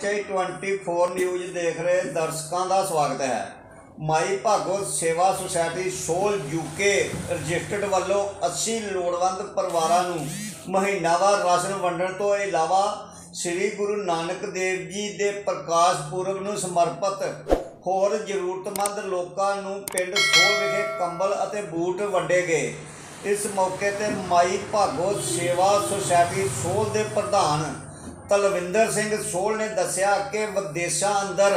SK24 news ਦੇਖ ਰਹੇ ਦਰਸ਼ਕਾਂ ਦਾ ਸਵਾਗਤ ਹੈ। ਮਾਈ ਭਾਗੋ ਸੇਵਾ ਸੁਸਾਇਟੀ ਸੋਲ UK ਰਜਿਸਟਰਡ ਵੱਲੋਂ 80 ਲੋੜਵੰਦ ਪਰਿਵਾਰਾਂ ਨੂੰ ਮਹੀਨਾਵਾਰ ਰਾਸ਼ਨ ਵੰਡਣ ਤੋਂ ਇਲਾਵਾ ਸ੍ਰੀ ਗੁਰੂ ਨਾਨਕ ਦੇਵ ਜੀ ਦੇ ਪ੍ਰਕਾਸ਼ ਪੁਰਬ ਨੂੰ ਸਮਰਪਿਤ ਹੋਰ ਜ਼ਰੂਰਤਮੰਦ ਲੋਕਾਂ ਨੂੰ ਪਿੰਡ ਸੋਲ ਵਿਖੇ ਕੰਬਲ ਅਤੇ ਬੂਟ ਵੰਡੇ ਗਏ। इस मौके पर माई भागो सेवा सोसायटी सोल के प्रधान तलविंदर सिंह सोल ने दस्या कि विदेशों अंदर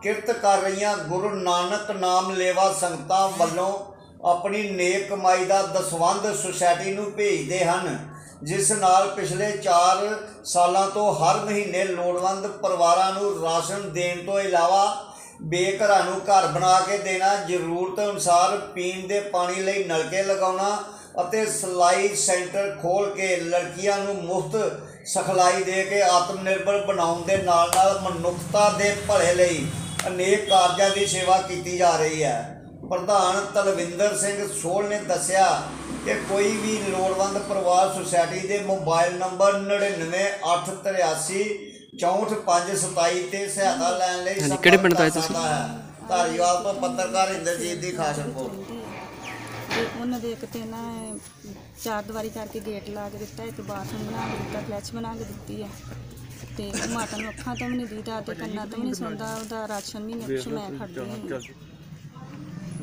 किरत कर रही गुरु नानक नाम लेवा संगतां वालों अपनी नेक कमाई का दसवंध सोसायटी नूं भेजते हैं, जिस नाल पिछले 4 सालों तो हर महीने लोड़वंद परिवारां नूं राशन देण तो इलावा बेघरां नूं घर बना के देना, जरूरत अनुसार पीण दे पानी लई नलके लगाउणा अते सिलाई सेंटर खोल के लड़कियां नूं मुफ्त सिखलाई दे के आत्मनिर्भर बनाउण दे नाल नाल मनुखता दे भले लई अनेक कारजां दी सेवा कीती जा रही है। प्रधान तलविंदर सिंह सोल ने दस्सिया कि कोई भी लोड़वंद परिवार सोसायटी के मोबाइल नंबर 99 883 64 527 ਤੇ ਸਹਾਇਤਾ ਲੈਣ ਲਈ ਕਿਹੜੇ ਪਿੰਡ ਤੋਂ ਆਏ ਤੁਸੀਂ? ਧਾਰੀਵਾਲ ਤੋਂ ਪੱਤਰਕਾਰ ਇੰਦਰਜੀਤ ਦੀ ਖਾਸ ਰਿਪੋਰਟ। ਉਹਨਾਂ ਦੇ ਇੱਕ ਤੇ ਨਾ 4 ਦੀਵਾਰੀ ਕਰਕੇ ਗੇਟ ਲਾ ਕੇ ਦਿੱਤਾ, ਇੱਕ ਬਾਥਰੂਮ ਬਣਾ ਕੇ ਦਿੱਤਾ, ਫਲੈਸ਼ ਬਣਾ ਕੇ ਦਿੱਤੀ ਹੈ ਤੇ ਮਾਤਾ ਨੂੰ ਅੱਖਾਂ ਤੋਂ ਵੀ ਨਹੀਂ ਦੀਦਾ ਤੇ ਕੰਨਾਂ ਤੋਂ ਵੀ ਨਹੀਂ ਸੁਣਦਾ, ਉਹਦਾ ਰਾਸ਼ਨ ਮਹੀਨੇ ਪਿੱਛੋਂ ਮੈਂ ਖੜਦੀ ਹਾਂ।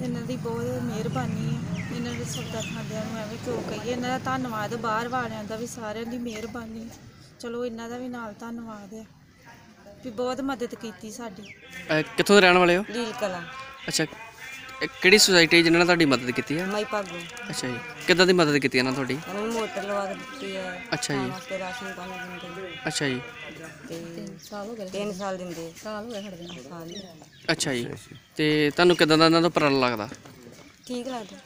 ਇਹਨਾਂ ਦੀ ਬਹੁਤ ਮਿਹਰਬਾਨੀ ਹੈ, ਇਹਨਾਂ ਦੇ ਸੌਦਾ ਖਾਂਦਿਆਂ ਨੂੰ ਐਵੇਂ ਕਿਉਂ ਕਹੀਏ, ਇਹਨਾਂ ਦਾ ਧੰਨਵਾਦ ਬਾਹਰ ਵਾਲਿਆਂ ਦਾ ਵੀ, ਸਾਰਿਆਂ ਦੀ ਮਿਹਰਬਾਨੀ। ਚਲੋ ਇਹਨਾਂ ਦਾ ਵੀ ਨਾਲ ਧੰਨਵਾਦ ਹੈ ਵੀ ਬਹੁਤ ਮਦਦ ਕੀਤੀ ਸਾਡੀ। ਕਿੱਥੋਂ ਦੇ ਰਹਿਣ ਵਾਲੇ ਹੋ? ਲੀਲ ਕਲਾਂ। ਅੱਛਾ, ਕਿਹੜੀ ਸੁਸਾਇਟੀ ਜਿਨ੍ਹਾਂ ਨੇ ਤੁਹਾਡੀ ਮਦਦ ਕੀਤੀ ਹੈ? ਮਾਈ ਭਾਗੋ। ਅੱਛਾ ਜੀ, ਕਿੱਦਾਂ ਦੀ ਮਦਦ ਕੀਤੀ ਇਹਨਾਂ ਤੁਹਾਡੀ? ਉਹਨਾਂ ਨੂੰ ਮੋਟਰ ਲਵਾ ਕੇ ਦਿੱਤੀ ਹੈ। ਅੱਛਾ ਜੀ। ਤੇ ਰਾਸ਼ਨ ਪਾਣੀ ਦਿੰਦੇ। ਅੱਛਾ ਜੀ। ਤੇ 3 ਸਾਲ ਹੋ ਗਏ। 3 ਸਾਲ ਦਿੰਦੇ। ਸਾਲ ਹੋ ਗਏ ਖੜਦੇ ਨੂੰ। ਸਾਲ ਹੀ। ਅੱਛਾ ਜੀ, ਤੇ ਤੁਹਾਨੂੰ ਕਿੱਦਾਂ ਦਾ ਇਹਨਾਂ ਦਾ ਉਪਰਾਲਾ ਲੱਗਦਾ? ਠੀਕ ਲੱਗਦਾ।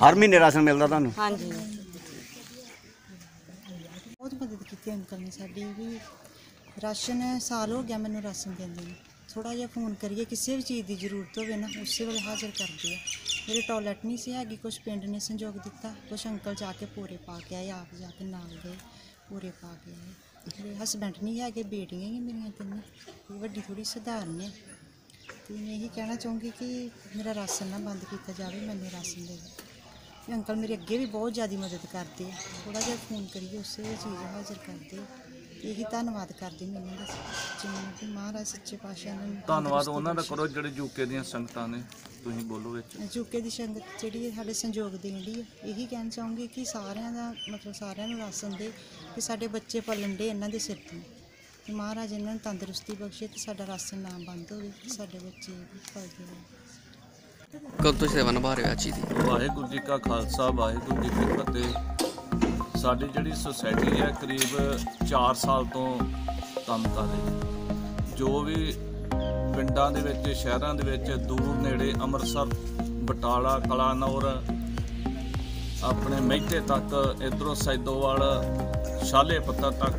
ਹਰ ਮਹੀਨੇ ਰਾਸ਼ਨ ਮਿਲਦਾ ਤੁਹਾਨੂੰ? ਹਾਂਜੀ। बहुत मदद की अंकल ने साड़ी भी। राशन साल हो गया मैंने राशन देंदे ने, थोड़ा जिहा फोन करिए किसी भी चीज़ की जरूरत हो ना उस वेले हाजिर करते हैं। मेरे टॉयलेट नहीं सी हैगी, कुछ पिंड ने संजोग दिता, कुछ अंकल जाके पूरे पा के आए, आप जाके नाल गए पूरे पा के आए। मेरे हसबैंड नहीं है, बेटियां ही मेरिया 3, वड्डी थोड़ी सधारण है। तो मैं यही कहना चाहूँगी कि मेरा राशन ना बंद किया जाए, मैंने राशन दे दो। अंकल मेरे अगे भी बहुत ज़्यादा मदद करते हैं, थोड़ा जिहा फोन करिए उस चीज़ हाजिर करते। यही धन्नवाद करते मैंने जिन्हें भी महाराज सच्चे पातशाह ने धन्नवाद उन्हों का करो जो यूके दी संगतां ने। तुसीं बोलो विच यूके दी संगत जी साढ़े संयोग देन दी है। यही कहना चाहूँगी कि सारिਆਂ ਦਾ मतलब सारिਆਂ ਨੂੰ राशन दे कि साढ़े बच्चे पलन डे इन्हां दे सिर तो, कि महाराज इन्हां ਨੂੰ तंदुरुस्ती बख्शे तो साडा राशन ना बंद होवे, साडे बच्चे पलदे होवे। कब तो सेवा निभा रहे हो चीज़ की? वाहिगुरू जी का खालसा वाहिगुरू जी की फतेह। साडी जिहड़ी सोसाइटी है करीब 4 साल तो काम कर रही, जो भी पिंडां दे विच शहरां दे विच दूर नेड़े अमृतसर बटाला कलानौर अपने मेहते तक, इधरों सैदोवाल शाले पत्तर तक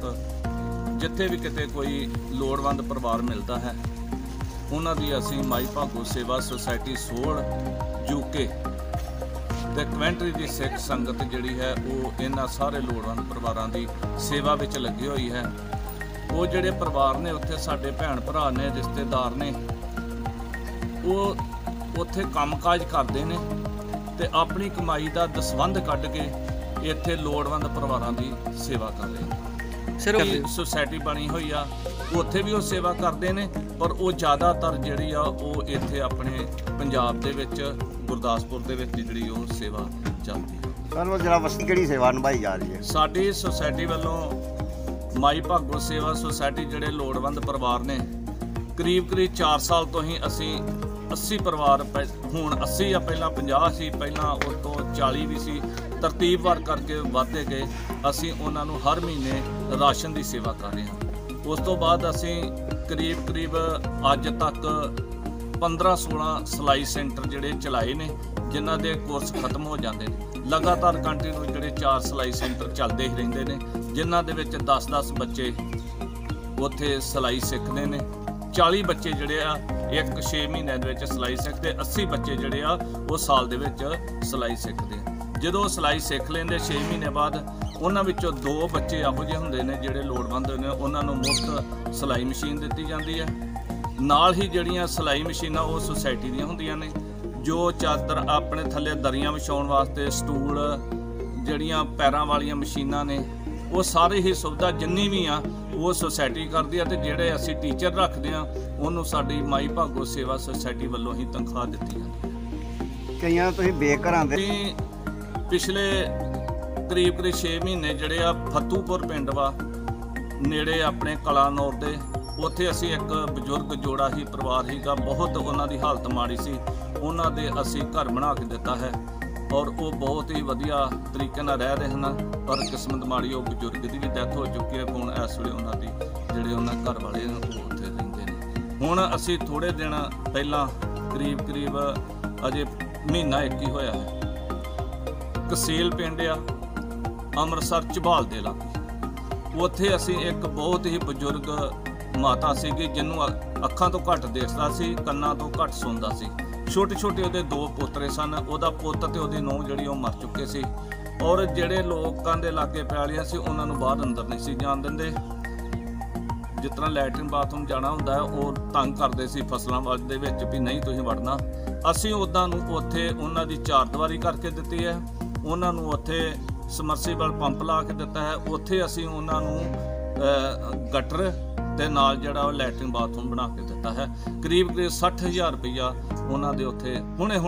जिथे भी किते कोई लोड़वंद परिवार मिलता है उन्हां दी असीं माई भागो सेवा सोसाइटी सोल UK ते कमेंट्री की सिख संगत जिहड़ी है वो इन्हां सारे लोड़वंद परिवारां दी सेवा विच लगी हुई है। वो जिहड़े परिवार ने उत्थे साडे भैण भरा ने, रिश्तेदार ने, वो उत्थे काम काज करदे ने ते अपनी कमाई दा दसवंध कढ के इत्थे लोड़वंद परिवारां दी सेवा कर रहे हैं। सिर्फ सोसाइटी बनी हुई आ उत्थे भी वो सेवा करते हैं, पर वो ज़्यादातर जिहड़ी आ वो इत्थे अपने पंजाब दे विच गुरदासपुर दे विच जिहड़ी वो सेवा चलती है। ਸਾਨੂੰ ਜਰਾ ਵਸੀ ਕਿਹੜੀ ਸੇਵਾ ਨਿਭਾਈ ਜਾ ਰਹੀ ਹੈ? साडी सोसाइटी वालों माई भागो सेवा सोसाइटी जिहड़े लोड़वंद परिवार ने करीब 4 साल तो ही असी 80 परिवार हुण 80 या पहला 50 सी, पहला उस तो 40 भी सी, तरतीबवार करके वाधे गए। असी उन्हां नूं हर महीने राशन की सेवा कर रहे हैं। उस तो बाद असी करीब अज तक 15-16 सिलाई सेंटर जिहड़े चलाए ने, जिन्हां दे कोर्स खत्म हो जाते हैं। लगातार कंटिन्यू जिहड़े 4 सिलाई सेंटर चलते ही रहिंदे ने, जिन्हां दे विच 10-10 बच्चे उत्थे सिलाई सिखदे ने। 40 बच्चे जिहड़े आ एक 6 महीनों के सिलाई सीखते, 80 बच्चे जिहड़े आ वो साल दे विच सिलाई सीखते। जो सिलाई सीख लेंदे 6 महीने बाद ਉਹਨਾਂ ਵਿੱਚੋਂ 2 ਬੱਚੇ ਇਹੋ ਜਿਹੇ ਹੁੰਦੇ ਨੇ ਜਿਹੜੇ ਲੋੜਵੰਦ ਨੇ, ਉਹਨਾਂ ਨੂੰ ਮੁਫਤ ਸਿਲਾਈ ਮਸ਼ੀਨ ਦਿੱਤੀ ਜਾਂਦੀ ਹੈ। ਨਾਲ ਹੀ ਜਿਹੜੀਆਂ ਸਿਲਾਈ ਮਸ਼ੀਨਾਂ ਉਹ ਸੁਸਾਇਟੀ ਦੀਆਂ ਹੁੰਦੀਆਂ ਨੇ। ਜੋ ਚਾਦਰ ਆਪਣੇ ਥੱਲੇ ਦਰੀਆਂ ਵਿਛਾਉਣ ਵਾਸਤੇ, ਸਟੂਲ, ਜਿਹੜੀਆਂ ਪੈਰਾਂ ਵਾਲੀਆਂ ਮਸ਼ੀਨਾਂ ਨੇ, ਉਹ ਸਾਰੇ ਹੀ ਸੁਵਿਧਾ ਜਿੰਨੀ ਵੀ ਆ ਉਹ ਸੁਸਾਇਟੀ ਕਰਦੀ ਆ। ਤੇ ਜਿਹੜੇ ਅਸੀਂ ਟੀਚਰ ਰੱਖਦੇ ਆ ਉਹਨੂੰ ਸਾਡੀ ਮਾਈ ਭਾਗੋ ਸੇਵਾ ਸੁਸਾਇਟੀ ਵੱਲੋਂ ਹੀ ਤਨਖਾਹ ਦਿੱਤੀ ਜਾਂਦੀ ਹੈ। ਕਈਆਂ ਤੁਸੀਂ ਬੇਘਰਾਂ ਦੇ ਅਸੀਂ ਪਿਛਲੇ ਕਰੀਬ 6 ਮਹੀਨੇ ਜਿਹੜੇ ਆ ਫਤੂਪੁਰ ਪਿੰਡ ਵਾ ਨੇੜੇ ਆਪਣੇ ਕਲਾਨੌਰ ਦੇ, ਉੱਥੇ ਅਸੀਂ ਇੱਕ ਬਜ਼ੁਰਗ ਜੋੜਾ ਹੀ ਪਰਿਵਾਰ ਸੀਗਾ, ਬਹੁਤ ਉਹਨਾਂ ਦੀ ਹਾਲਤ ਮਾੜੀ ਸੀ, ਉਹਨਾਂ ਦੇ ਅਸੀਂ ਘਰ ਬਣਾ ਕੇ ਦਿੱਤਾ ਹੈ ਔਰ ਉਹ ਬਹੁਤ ਹੀ ਵਧੀਆ ਤਰੀਕੇ ਨਾਲ ਰਹਿ ਰਹੇ ਹਨ। ਪਰ ਕਿਸਮਤ ਮਾੜੀ, ਉਹ ਬਜ਼ੁਰਗ ਦੀ ਵੀ ਡੈਥ ਹੋ ਚੁੱਕੀ ਹੈ। ਹੁਣ ਇਸ ਵੇਲੇ ਉਹਨਾਂ ਦੀ ਜਿਹੜੇ ਉਹਨਾਂ ਘਰ ਵਾਲੇ ਨੇ ਉਹ ਉੱਥੇ ਰਹਿੰਦੇ ਨੇ। ਹੁਣ ਅਸੀਂ ਥੋੜ੍ਹੇ ਦਿਨ ਪਹਿਲਾਂ ਕਰੀਬ ਅਜੇ ਮਹੀਨਾ 1 ਹੀ ਹੋਇਆ ਹੈ, ਕਸੇਲ ਪਿੰਡ ਆ ਅੰਮ੍ਰਿਤਸਰ ਝਬਾਲ ਦੇ ਲਾਗੇ, ਉੱਥੇ ਅਸੀਂ ਇੱਕ ਬਹੁਤ ਹੀ ਬਜ਼ੁਰਗ ਮਾਤਾ ਸੀਗੀ ਜਿਹਨੂੰ ਅੱਖਾਂ ਤੋਂ ਘੱਟ ਦੇਖਦਾ ਸੀ, ਕੰਨਾਂ ਤੋਂ ਘੱਟ ਸੁਣਦਾ ਸੀ। ਛੋਟੇ ਛੋਟੇ ਉਹਦੇ 2 ਪੋਤਰੇ ਸਨ, ਉਹਦਾ ਪੁੱਤ ਤੇ ਉਹਦੀ ਨੂੰਹ ਜਿਹੜੀ ਉਹ ਮਰ ਚੁੱਕੇ ਸੀ। ਔਰ ਜਿਹੜੇ ਲੋਕਾਂ ਦੇ ਲਾਗੇ ਪੈਲੀਆਂ ਸੀ ਉਹਨਾਂ ਨੂੰ ਬਾਹਰ ਅੰਦਰ ਨਹੀਂ ਸੀ ਜਾਣ ਦਿੰਦੇ। ਜਿਸ ਤਰ੍ਹਾਂ ਲੈਟਰਿਨ ਬਾਥਰੂਮ ਜਾਣਾ ਹੁੰਦਾ ਹੈ ਉਹ ਤੰਗ ਕਰਦੇ ਸੀ ਫਸਲਾਂ ਦੇ ਵਿੱਚ ਵੀ ਨਹੀਂ ਤੁਸੀਂ ਵੜਨਾ। ਅਸੀਂ ਉਹਨਾਂ ਨੂੰ ਉੱਥੇ ਉਹਨਾਂ ਦੀ 4 ਦੀਵਾਰੀ ਕਰਕੇ ਦਿੱਤੀ ਹੈ, ਉਹਨਾਂ ਨੂੰ ਉੱਥੇ ਸਮਰਸੀਬਲ ਪੰਪ ਲਾ ਕੇ ਦਿੱਤਾ ਹੈ। ਉੱਥੇ ਅਸੀਂ ਉਹਨਾਂ ਨੂੰ ਗਟਰ ਤੇ ਨਾਲ ਜਿਹੜਾ ਉਹ ਲੈਟਰਿਨ ਬਾਥਰੂਮ ਬਣਾ ਕੇ ਦਿੱਤਾ ਹੈ। ਕਰੀਬ 60,000 ਰੁਪਈਆ ਉਹਨਾਂ ਦੇ ਉੱਥੇ ਹੁਣੇ